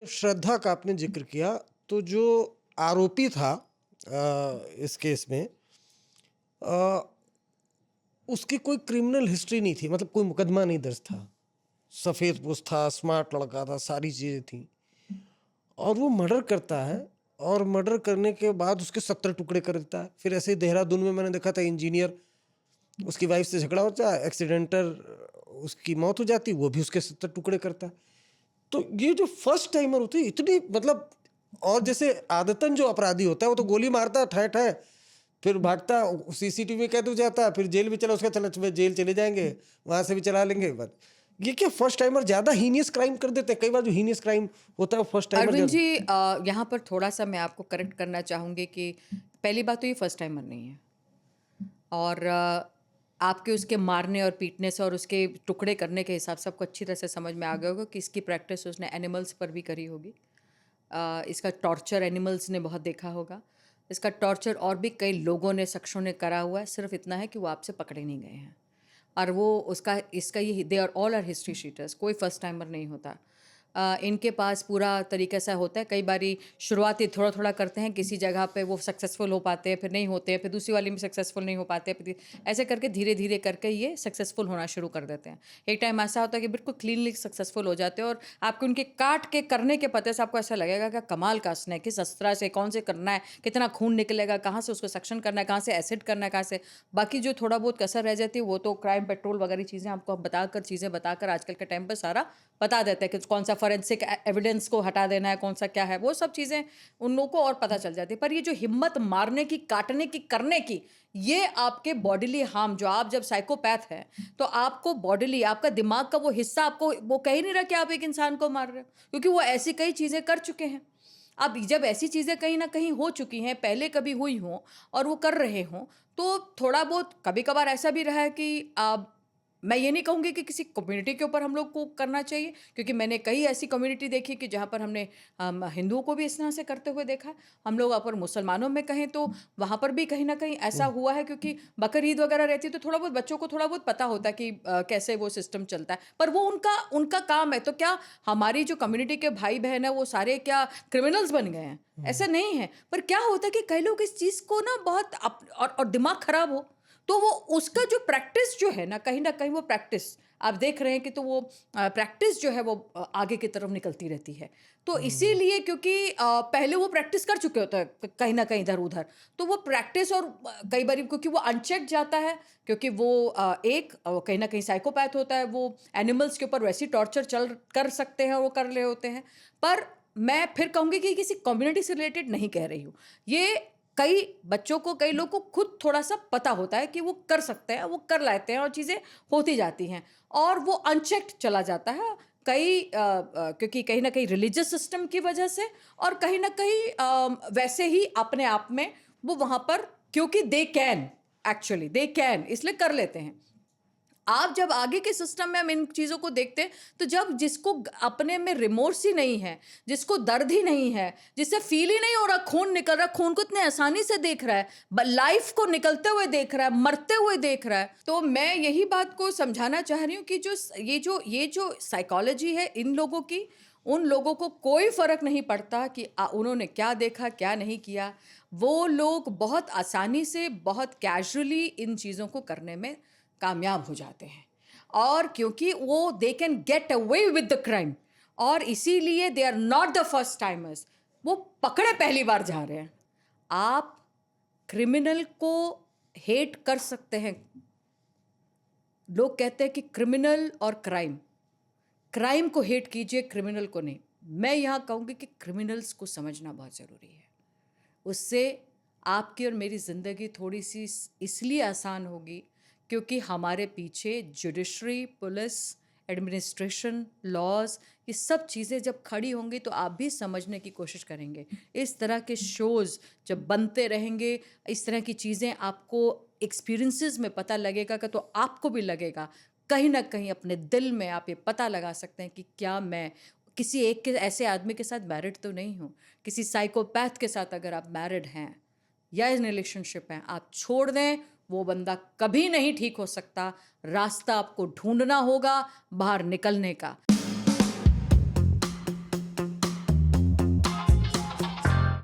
श्रद्धा का आपने ज़िक्र किया, तो जो आरोपी था इस केस में अ, उसकी कोई क्रिमिनल हिस्ट्री नहीं थी, मतलब कोई मुकदमा नहीं दर्ज था। सफ़ेद पोश था, स्मार्ट लड़का था, सारी चीज़ें थीं और वो मर्डर करता है और मर्डर करने के बाद उसके 70 टुकड़े कर देता है। फिर ऐसे ही देहरादून में मैंने देखा था इंजीनियर, उसकी वाइफ़ से झगड़ा होता है, एक्सीडेंटल उसकी मौत हो जाती है, वो भी उसके 70 टुकड़े करता है। तो ये जो फर्स्ट टाइमर होते हैं इतनी मतलब, और जैसे आदतन जो अपराधी होता है वो तो गोली मारता है ठह ठह, फिर भागता, सीसीटीवी में कैद हो जाता है, फिर जेल भी चला, उसका चला जेल चले जाएंगे, वहां से भी चला लेंगे बस। ये क्या फर्स्ट टाइमर ज्यादा हीनियस क्राइम कर देते हैं? कई बार जो हीनियस क्राइम होता है वो फर्स्ट टाइमर अरविंद ज्यादा। जी, यहाँ पर थोड़ा-सा मैं आपको करेक्ट करना चाहूँगी कि पहली बात तो ये फर्स्ट टाइमर नहीं है और आपके उसके मारने और पीटने से और उसके टुकड़े करने के हिसाब से आपको अच्छी तरह से समझ में आ गया होगा कि इसकी प्रैक्टिस उसने एनिमल्स पर भी करी होगी। इसका टॉर्चर एनिमल्स ने बहुत देखा होगा। इसका टॉर्चर और भी कई लोगों ने, शख्सों ने करा हुआ है, सिर्फ़ इतना है कि वो आपसे पकड़े नहीं गए हैं। और वो उसका इसका ये they are all are history sheeters, कोई फर्स्ट टाइमर नहीं होता। इनके पास पूरा तरीका सा होता है, कई बारी शुरुआती थोड़ा-थोड़ा करते हैं, किसी जगह पे वो सक्सेसफुल हो पाते हैं, फिर नहीं होते हैं, फिर दूसरी वाली में सक्सेसफुल नहीं हो पाते, फिर ऐसे करके धीरे-धीरे करके ये सक्सेसफुल होना शुरू कर देते हैं। एक टाइम ऐसा होता है कि बिल्कुल क्लीनली सक्सेसफुल हो जाते हैं और आपको उनके काट के करने के पते से आपको ऐसा लगेगा कि कमाल का स्नेह, किस अस्त्रा से, कौन से करना है, कितना खून निकलेगा, कहाँ से उसको सक्शन करना है, कहाँ से एसिड करना है, कहाँ से बाकी जो थोड़ा बहुत कसर रह जाती है वो तो क्राइम पेट्रोल वगैरह चीज़ें आपको बताकर, चीज़ें बताकर आजकल के टाइम पर सारा बता देते हैं कि कौन सा फॉरेंसिक एविडेंस को हटा देना है, कौन सा क्या है, वो सब चीज़ें उन लोगों को और पता चल जाती है। पर ये जो हिम्मत मारने की, काटने की, करने की, ये आपके बॉडीली हार्म, जो आप जब साइकोपैथ हैं, तो आपको बॉडीली, आपका दिमाग का वो हिस्सा आपको वो कह ही नहीं रहा कि आप एक इंसान को मार रहे हो, क्योंकि वो ऐसी कई चीज़ें कर चुके हैं। अब जब ऐसी चीज़ें कहीं न कहीं हो चुकी हैं, पहले कभी हुई हों और वो कर रहे हों, तो थोड़ा बहुत कभी-कभार ऐसा भी रहा है कि मैं ये नहीं कहूँगी कि किसी कम्युनिटी के ऊपर हम लोग को करना चाहिए, क्योंकि मैंने कई ऐसी कम्युनिटी देखी कि जहाँ पर हमने हिंदुओं को भी इस तरह से करते हुए देखा। हम लोग अगर मुसलमानों में कहें तो वहाँ पर भी कहीं न कहीं ऐसा हुआ है, क्योंकि बकरीद वगैरह रहती है तो थोड़ा बहुत बच्चों को थोड़ा बहुत पता होता है कि कैसे वो सिस्टम चलता है। पर वो उनका उनका काम है, तो क्या हमारी जो कम्युनिटी के भाई-बहन हैं वो सारे क्या क्रिमिनल्स बन गए हैं? ऐसा नहीं है। पर क्या होता है कि कई लोग इस चीज़ को ना बहुत और दिमाग खराब हो, तो वो उसका जो प्रैक्टिस जो है ना, कहीं न कहीं वो प्रैक्टिस आप देख रहे हैं कि तो वो प्रैक्टिस जो है वो आगे की तरफ निकलती रहती है। तो इसीलिए, क्योंकि पहले वो प्रैक्टिस कर चुके होते हैं कहीं न कहीं इधर-उधर, तो वो प्रैक्टिस और कई बारी क्योंकि वो अनचेक्ड जाता है, क्योंकि वो कहीं न कहीं साइकोपैथ होता है, वो एनिमल्स के ऊपर वैसे ही टॉर्चर चल कर सकते हैं और वो कर रहे होते हैं। पर मैं फिर कहूँगी कि किसी कम्युनिटी से रिलेटेड नहीं कह रही हूँ। ये कई बच्चों को, कई लोगों को खुद थोड़ा-सा पता होता है कि वो कर सकते हैं, वो कर लेते हैं और चीज़ें होती जाती हैं और वो अनचेक्ड चला जाता है। क्योंकि कहीं न कहीं रिलीजियस सिस्टम की वजह से और कहीं न कहीं वैसे ही अपने आप में वो वहाँ पर, क्योंकि दे कैन इसलिए कर लेते हैं। आप जब आगे के सिस्टम में हम इन चीज़ों को देखते हैं, तो जब जिसको अपने में रिमोर्स ही नहीं है, जिसको दर्द ही नहीं है, जिससे फ़ील ही नहीं हो रहा खून निकल रहा, खून को इतने आसानी से देख रहा है, लाइफ को निकलते हुए देख रहा है, मरते हुए देख रहा है, तो मैं यही बात को समझाना चाह रही हूँ कि ये जो साइकोलॉजी है इन लोगों की, उन लोगों को कोई फ़र्क नहीं पड़ता कि उन्होंने क्या देखा, क्या नहीं किया। वो लोग बहुत आसानी से, बहुत कैज़ुअली इन चीज़ों को करने में कामयाब हो जाते हैं और क्योंकि वो they can get away with the crime और इसीलिए they are not the first timers, वो पकड़े पहली बार जा रहे हैं। आप क्रिमिनल को हेट कर सकते हैं। लोग कहते हैं कि क्रिमिनल और क्राइम, क्राइम को हेट कीजिए, क्रिमिनल को नहीं। मैं यहाँ कहूँगी कि क्रिमिनल्स को समझना बहुत ज़रूरी है। उससे आपकी और मेरी ज़िंदगी थोड़ी-सी इसलिए आसान होगी, क्योंकि हमारे पीछे जुडिशरी, पुलिस, एडमिनिस्ट्रेशन, लॉज़, ये सब चीज़ें जब खड़ी होंगी तो आप भी समझने की कोशिश करेंगे। इस तरह के शोज़ जब बनते रहेंगे, इस तरह की चीज़ें आपको एक्सपीरियंसेस में पता लगेगा कि तो आपको भी लगेगा, कहीं न कहीं अपने दिल में आप ये पता लगा सकते हैं कि क्या मैं किसी एक के ऐसे आदमी के साथ मैरिड तो नहीं हूँ। किसी साइकोपैथ के साथ अगर आप मैरिड हैं या इन रिलेशनशिप हैं, आप छोड़ दें, वो बंदा कभी नहीं ठीक हो सकता। रास्ता आपको ढूँढना होगा बाहर निकलने का।